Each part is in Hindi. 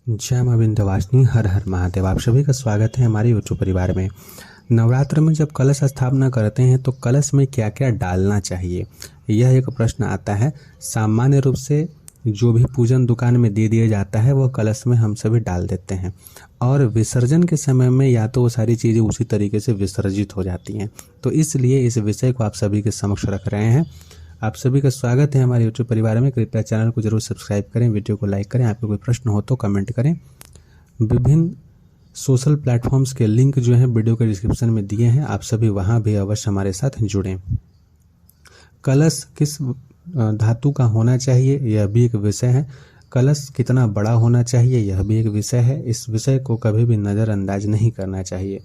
जय मां विंध्यवासिनी, हर हर महादेव। आप सभी का स्वागत है हमारे यूट्यूब परिवार में। नवरात्र में जब कलश स्थापना करते हैं तो कलश में क्या क्या डालना चाहिए, यह एक प्रश्न आता है। सामान्य रूप से जो भी पूजन दुकान में दे दिया जाता है वह कलश में हम सभी डाल देते हैं, और विसर्जन के समय में या तो वो सारी चीज़ें उसी तरीके से विसर्जित हो जाती हैं। तो इसलिए इस विषय को आप सभी के समक्ष रख रहे हैं। आप सभी का स्वागत है हमारे यूट्यूब परिवार में। कृपया चैनल को जरूर सब्सक्राइब करें, वीडियो को लाइक करें। आपको कोई प्रश्न हो तो कमेंट करें। विभिन्न सोशल प्लेटफॉर्म्स के लिंक जो हैं वीडियो के डिस्क्रिप्शन में दिए हैं, आप सभी वहां भी अवश्य हमारे साथ जुड़ें। कलश किस धातु का होना चाहिए, यह भी एक विषय है। कलश कितना बड़ा होना चाहिए, यह भी एक विषय है। इस विषय को कभी भी नज़रअंदाज नहीं करना चाहिए।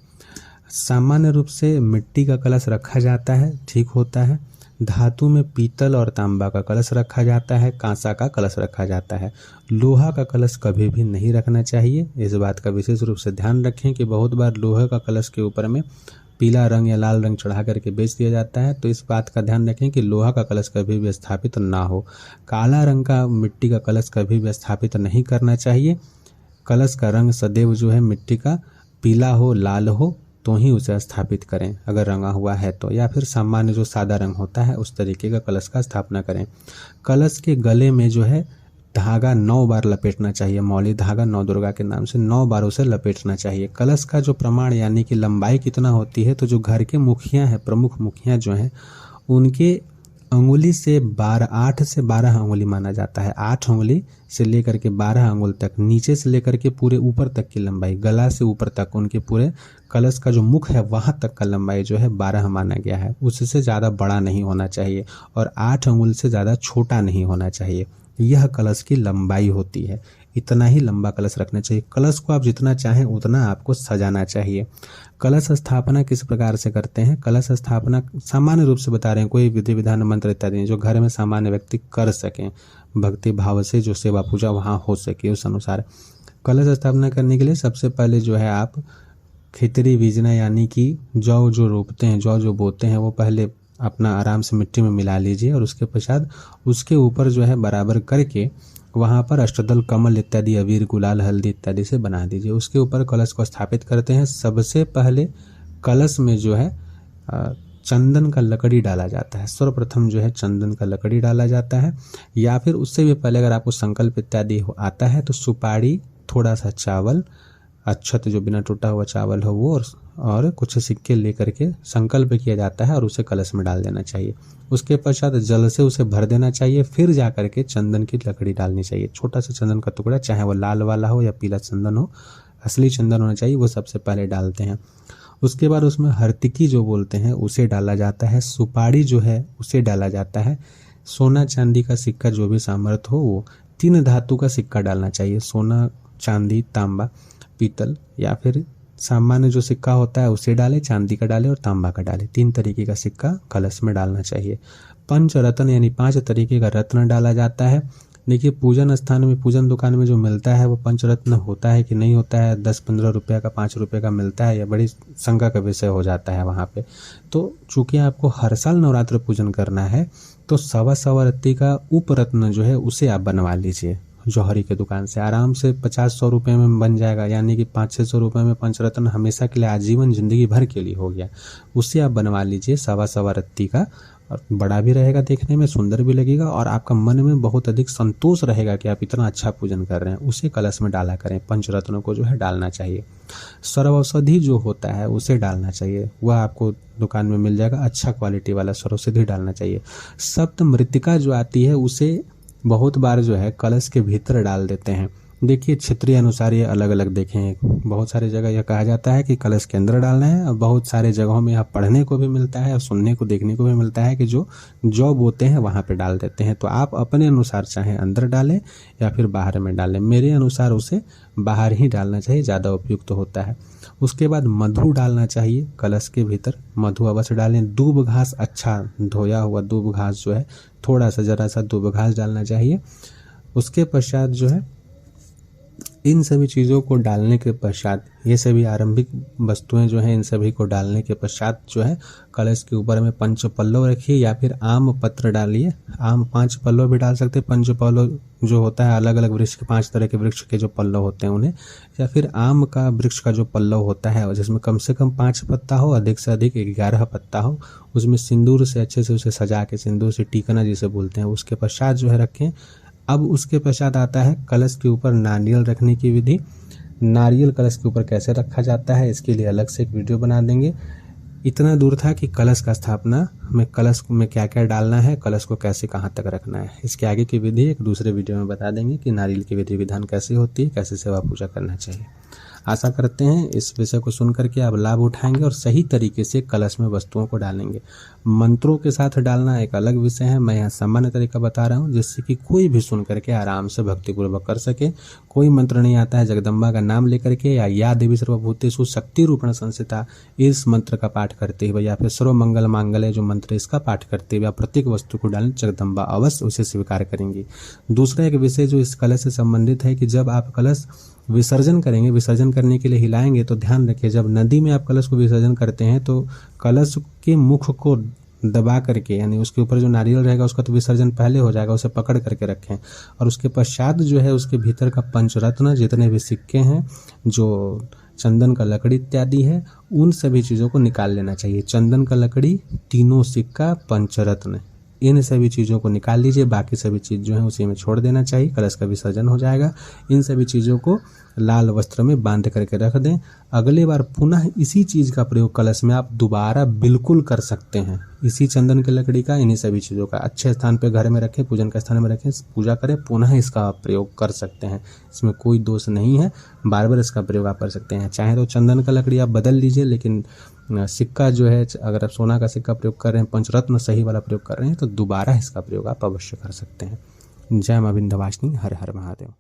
सामान्य रूप से मिट्टी का कलश रखा जाता है, ठीक होता है। धातु में पीतल और तांबा का कलश रखा जाता है, कांसा का कलश रखा जाता है। लोहा का कलश कभी भी नहीं रखना चाहिए। इस बात का विशेष रूप से ध्यान रखें कि बहुत बार लोहे का कलश के ऊपर में पीला रंग या लाल रंग चढ़ा करके बेच दिया जाता है, तो इस बात का ध्यान रखें कि लोहा का कलश कभी भी स्थापित ना हो। काला रंग का मिट्टी का कलश कभी भी स्थापित नहीं करना चाहिए। कलश का रंग सदैव जो है मिट्टी का पीला हो, लाल हो तो ही उसे स्थापित करें, अगर रंगा हुआ है तो, या फिर सामान्य जो सादा रंग होता है उस तरीके का कलश का स्थापना करें। कलश के गले में जो है धागा 9 बार लपेटना चाहिए। मौली धागा 9 दुर्गा के नाम से 9 बार उसे लपेटना चाहिए। कलश का जो प्रमाण यानी कि लंबाई कितना होती है, तो जो घर के मुखिया हैं, प्रमुख मुखिया जो हैं, उनके अंगुली से 8 से 12 अंगुली माना जाता है। 8 अंगुली से लेकर के 12 अंगुल तक, नीचे से लेकर के पूरे ऊपर तक की लंबाई, गला से ऊपर तक, उनके पूरे कलश का जो मुख है वहां तक का लंबाई जो है 12 माना गया है। उससे ज़्यादा बड़ा नहीं होना चाहिए और 8 अंगुल से ज़्यादा छोटा नहीं होना चाहिए। यह कलश की लंबाई होती है। इतना ही लंबा कलश रखना चाहिए। कलश को आप जितना चाहें उतना आपको सजाना चाहिए। कलश स्थापना किस प्रकार से करते हैं? कलश स्थापना सामान्य रूप से बता रहे हैं, कोई विधि विधान मंत्र इत्यादि जो घर में सामान्य व्यक्ति कर सकें, भक्ति भाव से जो सेवा पूजा वहाँ हो सके, उस अनुसार कलश स्थापना करने के लिए सबसे पहले जो है आप खेतरी बीजना यानी कि जौ जो रोपते हैं, जौ जो बोते हैं, वो पहले अपना आराम से मिट्टी में मिला लीजिए और उसके पश्चात उसके ऊपर जो है बराबर करके वहाँ पर अष्टदल कमल इत्यादि, अबीर, गुलाल, हल्दी इत्यादि से बना दीजिए। उसके ऊपर कलश को स्थापित करते हैं। सबसे पहले कलश में जो है चंदन का लकड़ी डाला जाता है। सर्वप्रथम जो है चंदन का लकड़ी डाला जाता है, या फिर उससे भी पहले अगर आपको संकल्प इत्यादि आता है तो सुपारी, थोड़ा सा चावल, अक्षत जो बिना टूटा हुआ चावल हो वो, और कुछ सिक्के लेकर के संकल्प किया जाता है और उसे कलश में डाल देना चाहिए। उसके पश्चात जल से उसे भर देना चाहिए। फिर जा करके चंदन की लकड़ी डालनी चाहिए। छोटा सा चंदन का टुकड़ा, चाहे वो लाल वाला हो या पीला चंदन हो, असली चंदन होना चाहिए, वो सबसे पहले डालते हैं। उसके बाद उसमें हरतिकी जो बोलते हैं उसे डाला जाता है। सुपारी जो है उसे डाला जाता है। सोना चांदी का सिक्का जो भी सामर्थ्य हो वो, 3 धातु का सिक्का डालना चाहिए। सोना, चांदी, तांबा, पीतल, या फिर सामान्य जो सिक्का होता है उसे डालें, चांदी का डालें और तांबा का डालें। 3 तरीके का सिक्का कलश में डालना चाहिए। पंच रत्न यानी 5 तरीके का रत्न डाला जाता है। देखिए, पूजन स्थान में, पूजन दुकान में जो मिलता है वो पंचरत्न होता है कि नहीं होता है, 10-15 रुपये का, 5 रुपये का मिलता है, या बड़ी शंका का विषय हो जाता है वहाँ पे। तो चूंकि आपको हर साल नवरात्र पूजन करना है तो 1.25 रत्ती का उपरत्न जो है उसे आप बनवा लीजिए। जौहरी के दुकान से आराम से 50-100 रुपये में बन जाएगा, यानी कि 500-600 रुपये में पंचरत्न हमेशा के लिए, आजीवन जिंदगी भर के लिए हो गया। उससे आप बनवा लीजिए 1.25 रत्ती का, और बड़ा भी रहेगा, देखने में सुंदर भी लगेगा, और आपका मन में बहुत अधिक संतोष रहेगा कि आप इतना अच्छा पूजन कर रहे हैं। उसे कलश में डाला करें। पंचरत्नों को जो है डालना चाहिए। सर्वौषधि जो होता है उसे डालना चाहिए, वह आपको दुकान में मिल जाएगा। अच्छा क्वालिटी वाला सर्वौषधि डालना चाहिए। सप्त मृतिका जो आती है उसे बहुत बार जो है कलश के भीतर डाल देते हैं। देखिए, क्षेत्रीय अनुसार ये अलग अलग देखें। बहुत सारी जगह यह कहा जाता है कि कलश के अंदर डालना है, और बहुत सारे जगहों में यह पढ़ने को भी मिलता है और सुनने को, देखने को भी मिलता है कि जो जौ बोते हैं वहाँ पे डाल देते हैं। तो आप अपने अनुसार चाहें अंदर डालें या फिर बाहर में डालें। मेरे अनुसार उसे बाहर ही डालना चाहिए, ज़्यादा उपयुक्त होता है। उसके बाद मधु डालना चाहिए कलश के भीतर। मधु अवश्य डालें। दूब घास, अच्छा धोया हुआ दूब घास जो है, थोड़ा सा, जरा सा दूब घास डालना चाहिए। उसके पश्चात जो है इन सभी चीज़ों को डालने के पश्चात, ये सभी आरंभिक वस्तुएं जो हैं, इन सभी को डालने के पश्चात जो है कलश के ऊपर में पंचपल्लव रखिए या फिर आम पत्र डालिए। आम 5 पल्लव भी डाल सकते हैं। पंचपल्लव जो होता है अलग अलग वृक्ष के, 5 तरह के वृक्ष के जो पल्लव होते हैं उन्हें, या फिर आम का वृक्ष का जो पल्लव होता है जिसमें कम से कम 5 पत्ता हो, अधिक से अधिक 11 पत्ता हो, उसमें सिंदूर से अच्छे से उसे सजा के, सिंदूर से टीकना जिसे बोलते हैं, उसके पश्चात जो है रखें। अब उसके पश्चात आता है कलश के ऊपर नारियल रखने की विधि। नारियल कलश के ऊपर कैसे रखा जाता है इसके लिए अलग से एक वीडियो बना देंगे। इतना दूर था कि कलश का स्थापना में कलश में क्या क्या डालना है, कलश को कैसे कहाँ तक रखना है, इसके आगे की विधि एक दूसरे वीडियो में बता देंगे कि नारियल की विधि विधान कैसे होती है, कैसे सेवा पूजा करना चाहिए। आशा करते हैं इस विषय को सुन करके आप लाभ उठाएंगे और सही तरीके से कलश में वस्तुओं को डालेंगे। मंत्रों के साथ डालना एक अलग विषय है, मैं यहाँ सामान्य तरीका बता रहा हूँ जिससे कि कोई भी सुन करके आराम से भक्तिपूर्वक कर सके। कोई मंत्र नहीं आता है, जगदम्बा का नाम लेकर के या देवी सर्वभूतेषु शक्ति रूपेण संस्थिता, इस मंत्र का पाठ करते हुए या फिर सर्व मंगल मांगल्य जो मंत्र इसका पाठ करते हुए प्रत्येक वस्तु को डालें, जगदम्बा अवश्य उसे स्वीकार करेंगी। दूसरा एक विषय जो इस कलश से संबंधित है कि जब आप कलश विसर्जन करेंगे, विसर्जन करने के लिए हिलाएंगे तो ध्यान रखिए, जब नदी में आप कलश को विसर्जन करते हैं तो कलश के मुख को दबा करके, यानी उसके ऊपर जो नारियल रहेगा उसका तो विसर्जन पहले हो जाएगा, उसे पकड़ करके रखें। और उसके पश्चात जो है उसके भीतर का पंचरत्न, जितने भी सिक्के हैं, जो चंदन का लकड़ी इत्यादि है, उन सभी चीज़ों को निकाल लेना चाहिए। चंदन का लकड़ी, तीनों सिक्का, पंचरत्न, इन सभी चीज़ों को निकाल लीजिए। बाकी सभी चीज़ जो है उसी में छोड़ देना चाहिए, कलश का विसर्जन हो जाएगा। इन सभी चीज़ों को लाल वस्त्र में बांध करके रख दें। अगली बार पुनः इसी चीज़ का प्रयोग कलश में आप दोबारा बिल्कुल कर सकते हैं। इसी चंदन की लकड़ी का, इन्हीं सभी चीज़ों का अच्छे स्थान पे घर में रखें, पूजन का स्थान में रखें, पूजा करें, पुनः इसका आप प्रयोग कर सकते हैं। इसमें कोई दोष नहीं है, बार बार इसका प्रयोग आप कर सकते हैं। चाहे तो चंदन का लकड़ी आप बदल लीजिए, लेकिन सिक्का जो है, अगर आप सोना का सिक्का प्रयोग कर रहे हैं, पंचरत्न सही वाला प्रयोग कर रहे हैं, तो दोबारा इसका प्रयोग आप अवश्य कर सकते हैं। जय मां विंध्यवासिनी, हर हर महादेव।